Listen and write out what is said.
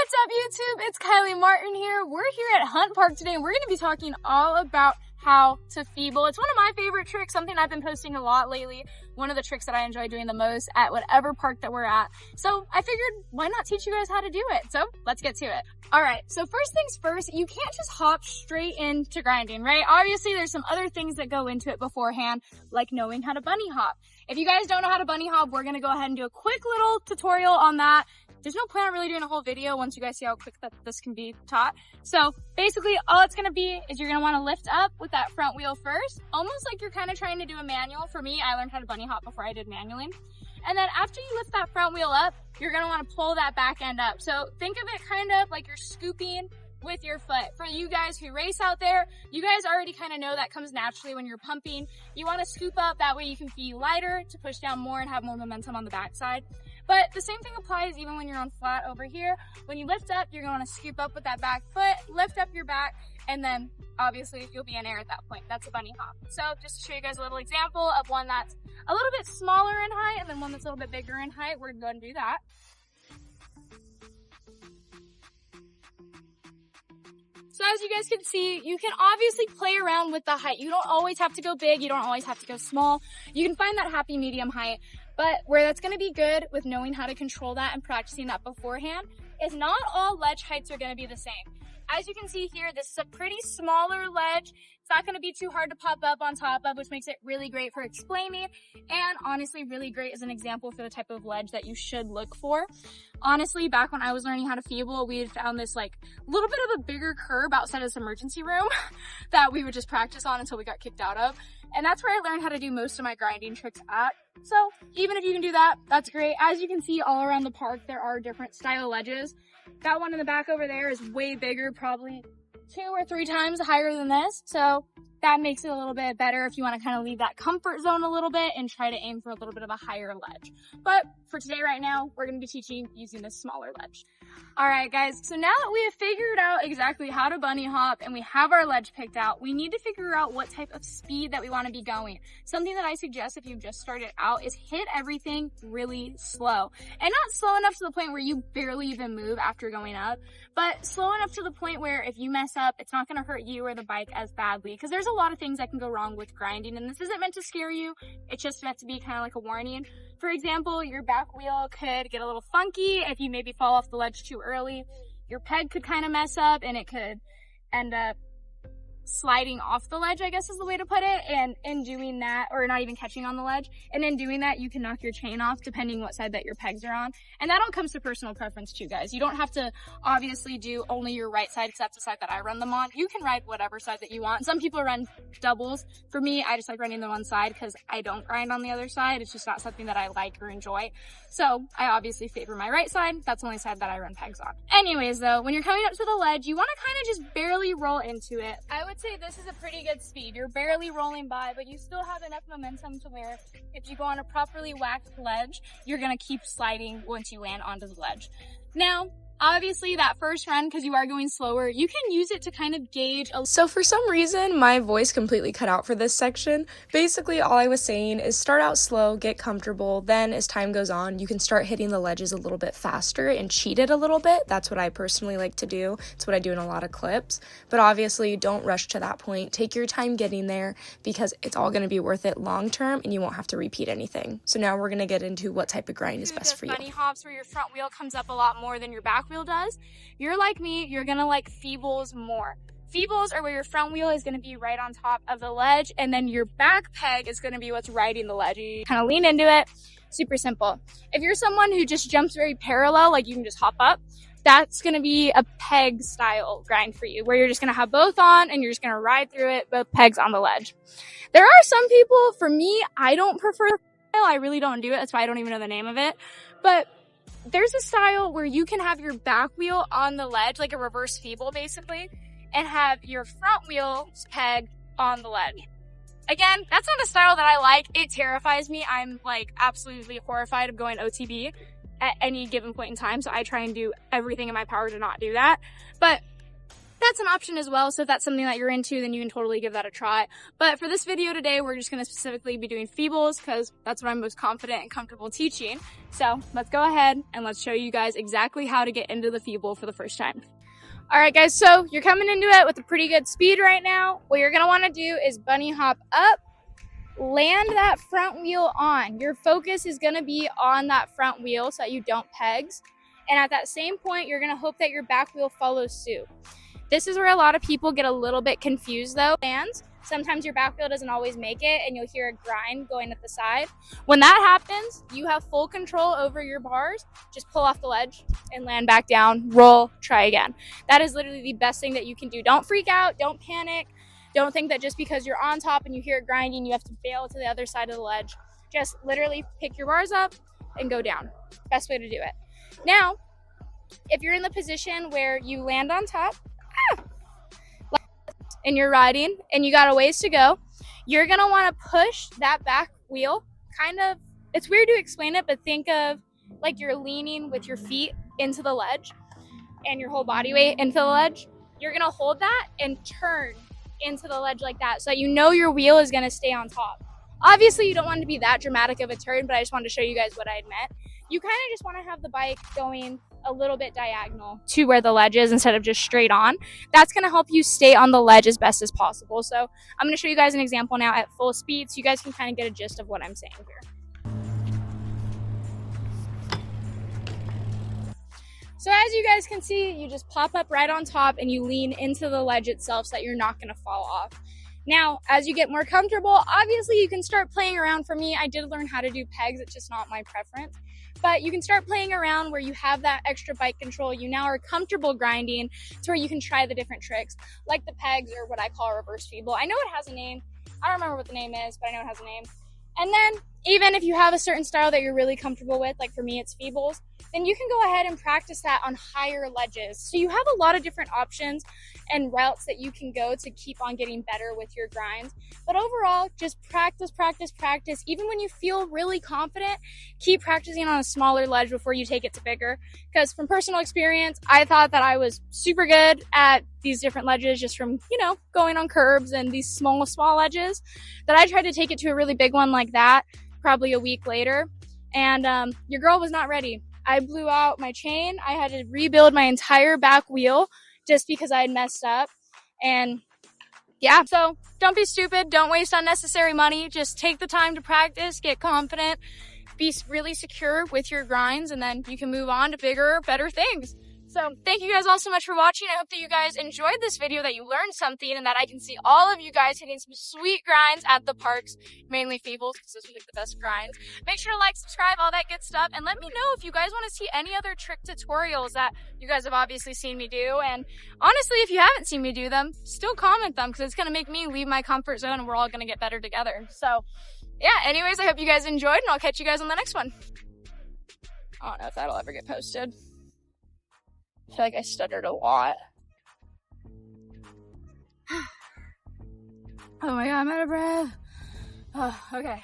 What's up, YouTube? It's Kylie Martin here. We're here at Hunt Park today, and we're going to be talking all about how to feeble. It's one of my favorite tricks, something I've been posting a lot lately. One of the tricks that I enjoy doing the most at whatever park that we're at. So I figured, why not teach you guys how to do it? So let's get to it. All right, so first things first, you can't just hop straight into grinding, right? Obviously, there's some other things that go into it beforehand, like knowing how to bunny hop. If you guys don't know how to bunny hop, we're going to go ahead and do a quick little tutorial on that. There's no plan on really doing a whole video once you guys see how quick that this can be taught. So basically all it's gonna be is you're gonna wanna lift up with that front wheel first, almost like you're kind of trying to do a manual. For me, I learned how to bunny hop before I did manualing. And then after you lift that front wheel up, you're gonna wanna pull that back end up. So think of it kind of like you're scooping with your foot. For you guys who race out there, you guys already kind of know that comes naturally when you're pumping. You wanna scoop up, that way you can be lighter to push down more and have more momentum on the backside. But the same thing applies even when you're on flat over here. When you lift up, you're gonna scoop up with that back foot, lift up your back, and then obviously you'll be in air at that point. That's a bunny hop. So just to show you guys a little example of one that's a little bit smaller in height and then one that's a little bit bigger in height, we're gonna go and do that. So as you guys can see, you can obviously play around with the height. You don't always have to go big, you don't always have to go small. You can find that happy medium height. But where that's gonna be good with knowing how to control that and practicing that beforehand is not all ledge heights are gonna be the same. As you can see here, this is a pretty smaller ledge. It's not gonna be too hard to pop up on top of, which makes it really great for explaining, and honestly really great as an example for the type of ledge that you should look for. Honestly, back when I was learning how to feeble, we had found this like little bit of a bigger curb outside of this emergency room that we would just practice on until we got kicked out of. And that's where I learned how to do most of my grinding tricks at. So even if you can do that, that's great. As you can see all around the park, there are different style ledges. That one in the back over there is way bigger, probably 2 or 3 times higher than this. So that makes it a little bit better if you want to kind of leave that comfort zone a little bit and try to aim for a little bit of a higher ledge. But for today right now, we're going to be teaching using this smaller ledge. All right, guys, so now that we have figured out exactly how to bunny hop and we have our ledge picked out, we need to figure out what type of speed that we want to be going. Something that I suggest if you've just started out is hit everything really slow. And not slow enough to the point where you barely even move after going up, but slow enough to the point where if you mess up, it's not going to hurt you or the bike as badly. Because there's a lot of things that can go wrong with grinding, and this isn't meant to scare you. It's just meant to be kind of like a warning. For example, your back wheel could get a little funky if you maybe fall off the ledge too early. Your peg could kind of mess up and it could end up sliding off the ledge, I guess is the way to put it. And in doing that, or not even catching on the ledge, and in doing that, you can knock your chain off depending what side that your pegs are on. And that all comes to personal preference too, guys. You don't have to obviously do only your right side because that's the side that I run them on. You can ride whatever side that you want. Some people run doubles. For me, I just like running the one side because I don't grind on the other side. It's just not something that I like or enjoy. So I obviously favor my right side. That's the only side that I run pegs on. Anyways though, when you're coming up to the ledge, you want to kind of just barely roll into it. I would say this is a pretty good speed. You're barely rolling by, but you still have enough momentum to where if you go on a properly whacked ledge, you're gonna keep sliding once you land onto the ledge. Now, obviously that first run, because you are going slower, you can use it to kind of gauge. So for some reason, my voice completely cut out for this section. Basically, all I was saying is start out slow, get comfortable, then as time goes on, you can start hitting the ledges a little bit faster and cheat it a little bit. That's what I personally like to do. It's what I do in a lot of clips. But obviously, don't rush to that point. Take your time getting there because it's all going to be worth it long term and you won't have to repeat anything. So now we're going to get into what type of grind is best for you. Bunny hops where your front wheel comes up a lot more than your back wheel does. You're like me, you're gonna like feebles more. Feebles are where your front wheel is gonna be right on top of the ledge, and then your back peg is gonna be what's riding the ledge. You kind of lean into it. Super simple. If you're someone who just jumps very parallel, like you can just hop up, that's gonna be a peg style grind for you, where you're just gonna have both on and you're just gonna ride through it, both pegs on the ledge. There are some people, for me, I don't prefer I really don't do it. That's why I don't even know the name of it. But there's a style where you can have your back wheel on the ledge, like a reverse feeble basically, and have your front wheel peg on the ledge. Again, that's not a style that I like. It terrifies me. I'm like absolutely horrified of going OTB at any given point in time, so I try and do everything in my power to not do that. But that's an option as well. So if that's something that you're into, then you can totally give that a try. But for this video today, we're just going to specifically be doing feebles because that's what I'm most confident and comfortable teaching. So let's go ahead and let's show you guys exactly how to get into the feeble for the first time. All right, guys, so you're coming into it with a pretty good speed right now. What you're going to want to do is bunny hop up, land that front wheel on. Your focus is going to be on that front wheel so that you don't pegs. And at that same point, you're going to hope that your back wheel follows suit. This is where a lot of people get a little bit confused though. Sometimes your back wheel doesn't always make it and you'll hear a grind going at the side. When that happens, you have full control over your bars. Just pull off the ledge and land back down, roll, try again. That is literally the best thing that you can do. Don't freak out, don't panic. Don't think that just because you're on top and you hear it grinding, you have to bail to the other side of the ledge. Just literally pick your bars up and go down. Best way to do it. Now, if you're in the position where you land on top, and you're riding and you got a ways to go, you're going to want to push that back wheel kind of, it's weird to explain it, but think of like you're leaning with your feet into the ledge and your whole body weight into the ledge. You're going to hold that and turn into the ledge like that so that you know your wheel is going to stay on top. Obviously, you don't want it to be that dramatic of a turn, but I just wanted to show you guys what I had meant. You kind of just want to have the bike going a little bit diagonal to where the ledge is instead of just straight on. That's going to help you stay on the ledge as best as possible. So I'm going to show you guys an example now at full speed so you guys can kind of get a gist of what I'm saying here. So as you guys can see, you just pop up right on top and you lean into the ledge itself so that you're not going to fall off. Now, as you get more comfortable, obviously you can start playing around. For me, I did learn how to do pegs. It's just not my preference. But you can start playing around where you have that extra bike control. You now are comfortable grinding to where you can try the different tricks, like the pegs or what I call reverse feeble. I know it has a name. I don't remember what the name is, but I know it has a name. And then even if you have a certain style that you're really comfortable with, like for me, it's feebles, then you can go ahead and practice that on higher ledges. So you have a lot of different options and routes that you can go to keep on getting better with your grinds. But overall, just practice, practice, practice. Even when you feel really confident, keep practicing on a smaller ledge before you take it to bigger. Because from personal experience, I thought that I was super good at these different ledges just from, going on curbs and these small ledges, that I tried to take it to a really big one like that probably a week later. And your girl was not ready. I blew out my chain. I had to rebuild my entire back wheel just because I had messed up. And yeah, so don't be stupid. Don't waste unnecessary money. Just take the time to practice, get confident, be really secure with your grinds, and then you can move on to bigger, better things. So thank you guys all so much for watching. I hope that you guys enjoyed this video, that you learned something, and that I can see all of you guys hitting some sweet grinds at the parks, mainly feebles, because those are like the best grinds. Make sure to like, subscribe, all that good stuff, and let me know if you guys want to see any other trick tutorials that you guys have obviously seen me do. And honestly, if you haven't seen me do them, still comment them, because it's going to make me leave my comfort zone and we're all going to get better together. So yeah, anyways, I hope you guys enjoyed, and I'll catch you guys on the next one. I don't know if that'll ever get posted. I feel like I stuttered a lot. Oh my god, I'm out of breath. Oh, okay.